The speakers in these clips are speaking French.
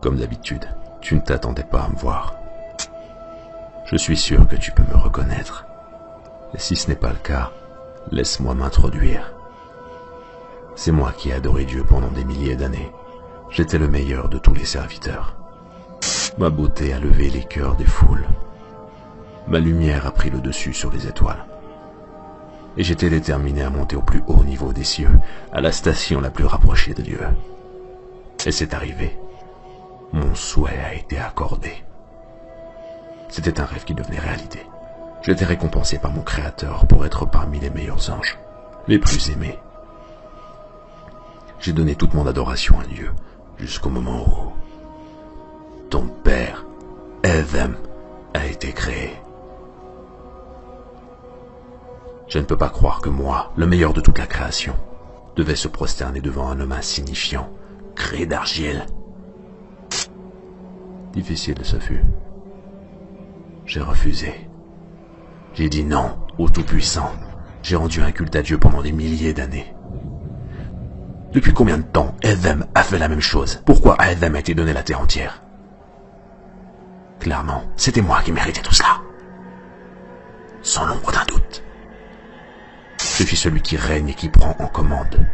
Comme d'habitude, tu ne t'attendais pas à me voir. Je suis sûr que tu peux me reconnaître. Et si ce n'est pas le cas, laisse-moi m'introduire. C'est moi qui ai adoré Dieu pendant des milliers d'années. J'étais le meilleur de tous les serviteurs. Ma beauté a levé les cœurs des foules. Ma lumière a pris le dessus sur les étoiles. Et j'étais déterminé à monter au plus haut niveau des cieux, à la station la plus rapprochée de Dieu. Et c'est arrivé. Mon souhait a été accordé. C'était un rêve qui devenait réalité. J'étais récompensé par mon Créateur pour être parmi les meilleurs anges, les plus aimés. J'ai donné toute mon adoration à Dieu, jusqu'au moment où ton père, Edhem, a été créé. Je ne peux pas croire que moi, le meilleur de toute la création, devais se prosterner devant un homme insignifiant, créé d'argile. Difficile ce fut. J'ai refusé. J'ai dit non au Tout-Puissant. J'ai rendu un culte à Dieu pendant des milliers d'années. Depuis combien de temps Edhem a fait la même chose? Pourquoi à Edhem a été donnée la terre entière? Clairement, c'était moi qui méritais tout cela. Sans l'ombre d'un doute. Je suis celui qui règne et qui prend en commande.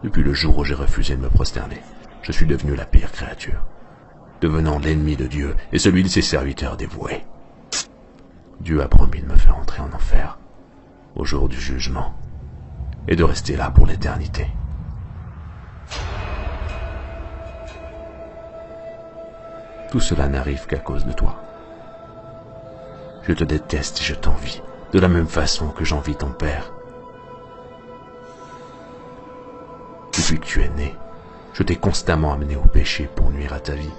Depuis le jour où j'ai refusé de me prosterner, je suis devenu la pire créature, devenant l'ennemi de Dieu et celui de ses serviteurs dévoués. Dieu a promis de me faire entrer en enfer, au jour du jugement, et de rester là pour l'éternité. Tout cela n'arrive qu'à cause de toi. Je te déteste et je t'envie, de la même façon que j'envie ton père. Depuis que tu es né, je t'ai constamment amené au péché pour nuire à ta vie.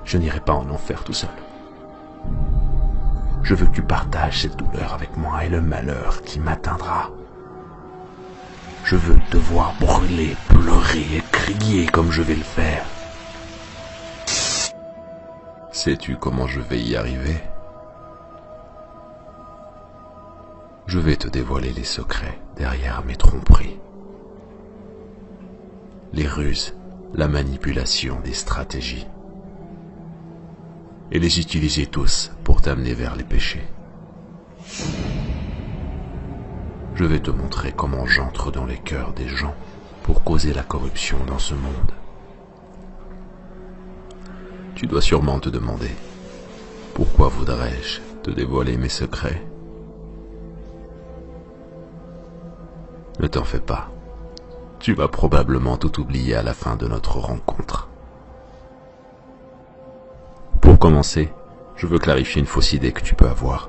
Je n'irai pas en enfer tout seul. Je veux que tu partages cette douleur avec moi et le malheur qui m'atteindra. Je veux te voir brûler, pleurer et crier comme je vais le faire. Sais-tu comment je vais y arriver? Je vais te dévoiler les secrets derrière mes tromperies. Les ruses, la manipulation des stratégies. Et les utiliser tous pour t'amener vers les péchés. Je vais te montrer comment j'entre dans les cœurs des gens pour causer la corruption dans ce monde. Tu dois sûrement te demander, pourquoi voudrais-je te dévoiler mes secrets? Ne t'en fais pas, tu vas probablement tout oublier à la fin de notre rencontre. Pour commencer, je veux clarifier une fausse idée que tu peux avoir.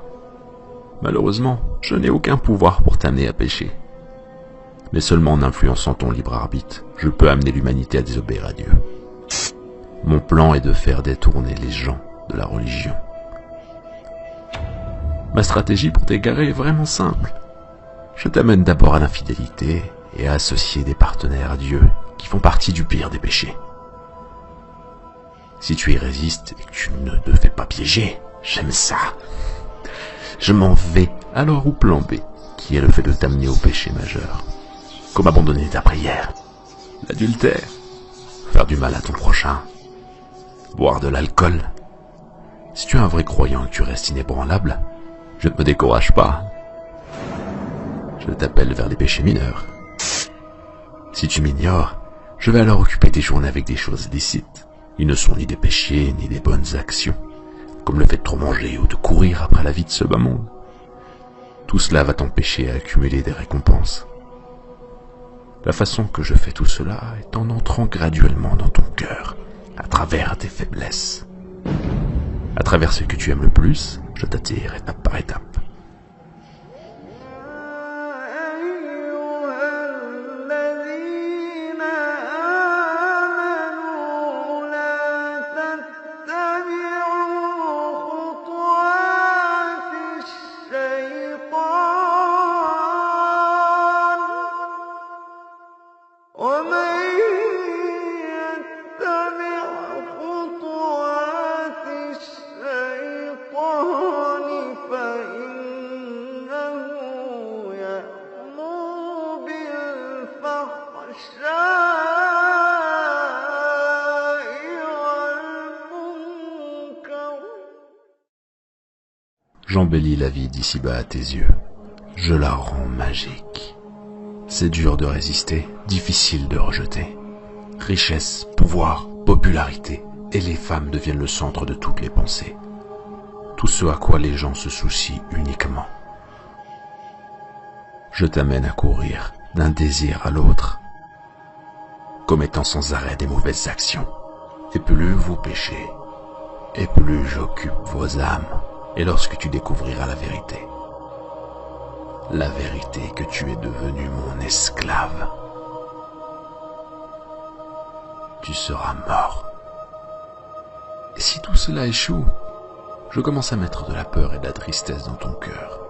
Malheureusement, je n'ai aucun pouvoir pour t'amener à pécher. Mais seulement en influençant ton libre arbitre, je peux amener l'humanité à désobéir à Dieu. Mon plan est de faire détourner les gens de la religion. Ma stratégie pour t'égarer est vraiment simple. Je t'amène d'abord à l'infidélité et à associer des partenaires à Dieu qui font partie du pire des péchés. Si tu y résistes et que tu ne te fais pas piéger, j'aime ça. Je m'en vais alors au plan B, qui est le fait de t'amener au péché majeur. Comme abandonner ta prière, l'adultère, faire du mal à ton prochain, boire de l'alcool. Si tu es un vrai croyant et que tu restes inébranlable, je ne me décourage pas. Je t'appelle vers les péchés mineurs. Si tu m'ignores, je vais alors occuper tes journées avec des choses licites. Ils ne sont ni des péchés, ni des bonnes actions, comme le fait de trop manger ou de courir après la vie de ce bas monde. Tout cela va t'empêcher à accumuler des récompenses. La façon que je fais tout cela est en entrant graduellement dans ton cœur, à travers tes faiblesses. À travers ce que tu aimes le plus, je t'attire étape par étape. فاحشاء J'embellis la vie d'ici-bas à tes yeux. Je la rends magique. C'est dur de résister, difficile de rejeter. Richesse, pouvoir, popularité, et les femmes deviennent le centre de toutes les pensées. Tout ce à quoi les gens se soucient uniquement. Je t'amène à courir d'un désir à l'autre, commettant sans arrêt des mauvaises actions. Et plus vous péchez, et plus j'occupe vos âmes. Et lorsque tu découvriras la vérité que tu es devenu mon esclave, tu seras mort. Et si tout cela échoue, je commence à mettre de la peur et de la tristesse dans ton cœur.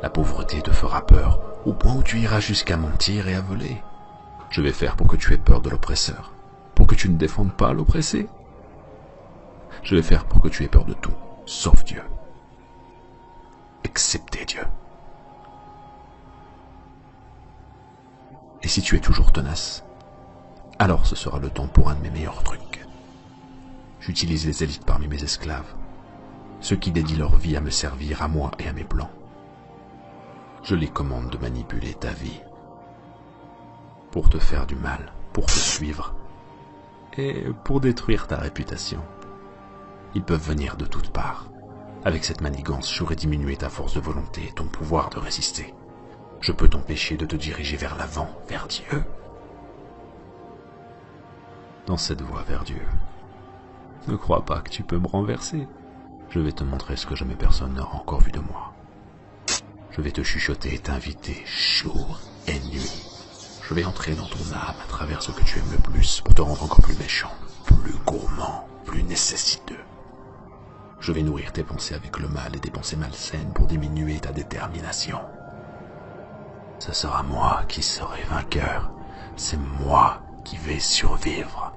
La pauvreté te fera peur, au point où tu iras jusqu'à mentir et à voler. Je vais faire pour que tu aies peur de l'oppresseur, pour que tu ne défendes pas l'oppressé. Je vais faire pour que tu aies peur de tout, sauf Dieu, excepté Dieu. Et si tu es toujours tenace, alors ce sera le temps pour un de mes meilleurs trucs. J'utilise les élites parmi mes esclaves, ceux qui dédient leur vie à me servir, à moi et à mes plans. Je les commande de manipuler ta vie, pour te faire du mal, pour te suivre, et pour détruire ta réputation. Ils peuvent venir de toutes parts. Avec cette manigance, j'aurais diminué ta force de volonté et ton pouvoir de résister. Je peux t'empêcher de te diriger vers l'avant, vers Dieu. Dans cette voie vers Dieu, ne crois pas que tu peux me renverser. Je vais te montrer ce que jamais personne n'aura encore vu de moi. Je vais te chuchoter et t'inviter jour et nuit. Je vais entrer dans ton âme à travers ce que tu aimes le plus pour te rendre encore plus méchant, plus gourmand, plus nécessiteux. Je vais nourrir tes pensées avec le mal et des pensées malsaines pour diminuer ta détermination. Ce sera moi qui serai vainqueur. C'est moi qui vais survivre.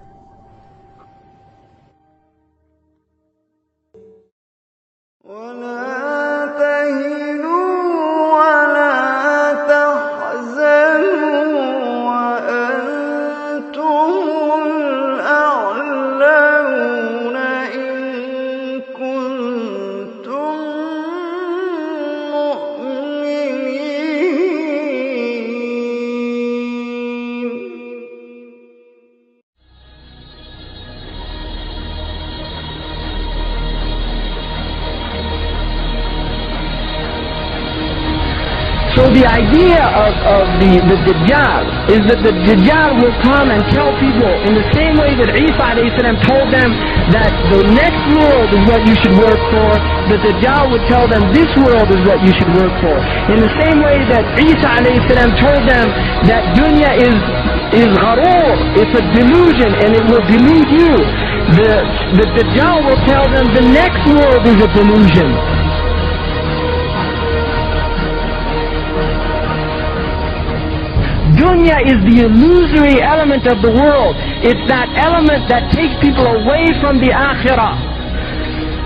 So the idea of the Dajjal is that the Dajjal will come and tell people in the same way that Isa a.s. told them that the next world is what you should work for, the Dajjal would tell them this world is what you should work for. In the same way that Isa a.s. told them that dunya is gharoor, it's a delusion and it will delude you. The Dajjal will tell them the next world is a delusion. Dunya is the illusory element of the world. It's that element that takes people away from the akhirah.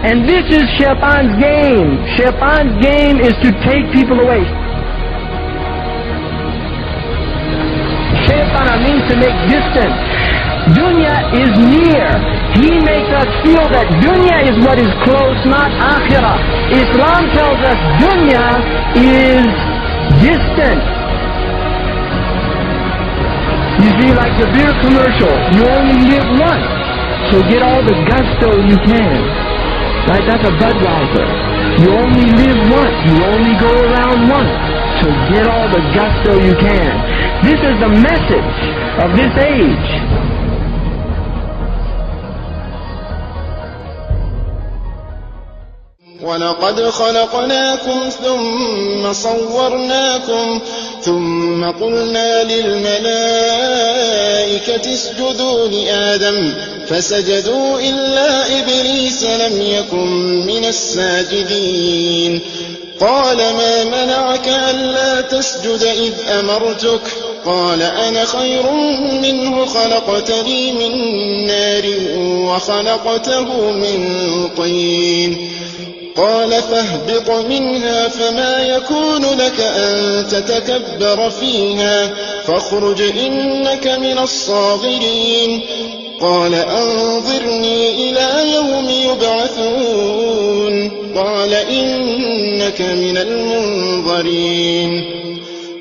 And this is Shaitan's game. Shaitan's game is to take people away. Shaitan means to make distance. Dunya is near. He makes us feel that dunya is what is close, not akhirah. Islam tells us dunya is distant. You see, like the beer commercial, you only live once, so get all the gusto you can. Right, that's a Budweiser. You only live once, you only go around once, so get all the gusto you can. This is the message of this age. وَلَقَدْ خَلَقْنَاكُمْ ثُمَّ صَوَّرْنَاكُمْ ثُمَّ قُلْنَا لِلْمَلَائِكَةِ اسْجُدُوا لِآدَمَ فَسَجَدُوا إِلَّا إِبْلِيسَ لَمْ يَكُنْ مِنَ السَّاجِدِينَ قَالَ مَا مَنَعَكَ أَلَّا تَسْجُدَ إِذْ أَمَرْتُكَ قَالَ أَنَا خَيْرٌ مِّنْهُ خَلَقْتَنِي مِنْ نَارٍ وَخَلَقْتَهُ مِنْ طِينٍ قال فاهبط منها فما يكون لك أن تتكبر فيها فاخرج إنك من الصاغرين قال أنظرني إلى يوم يبعثون قال إنك من المنظرين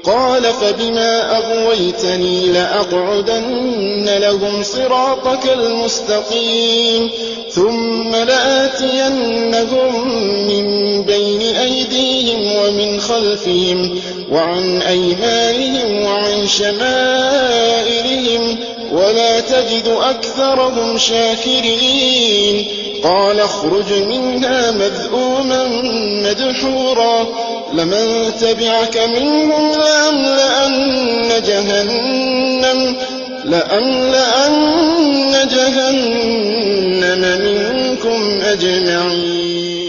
قال فبما أغويتني لأقعدن لهم صراطك المستقيم ثم لآتينهم من بين أيديهم ومن خلفهم وعن أيمانهم وعن شمائلهم ولا تجد أكثرهم شاكرين قال اخرج منها مذءوما مدحورا لمن تبعك منهم لأملأن جهنم منكم أجمعين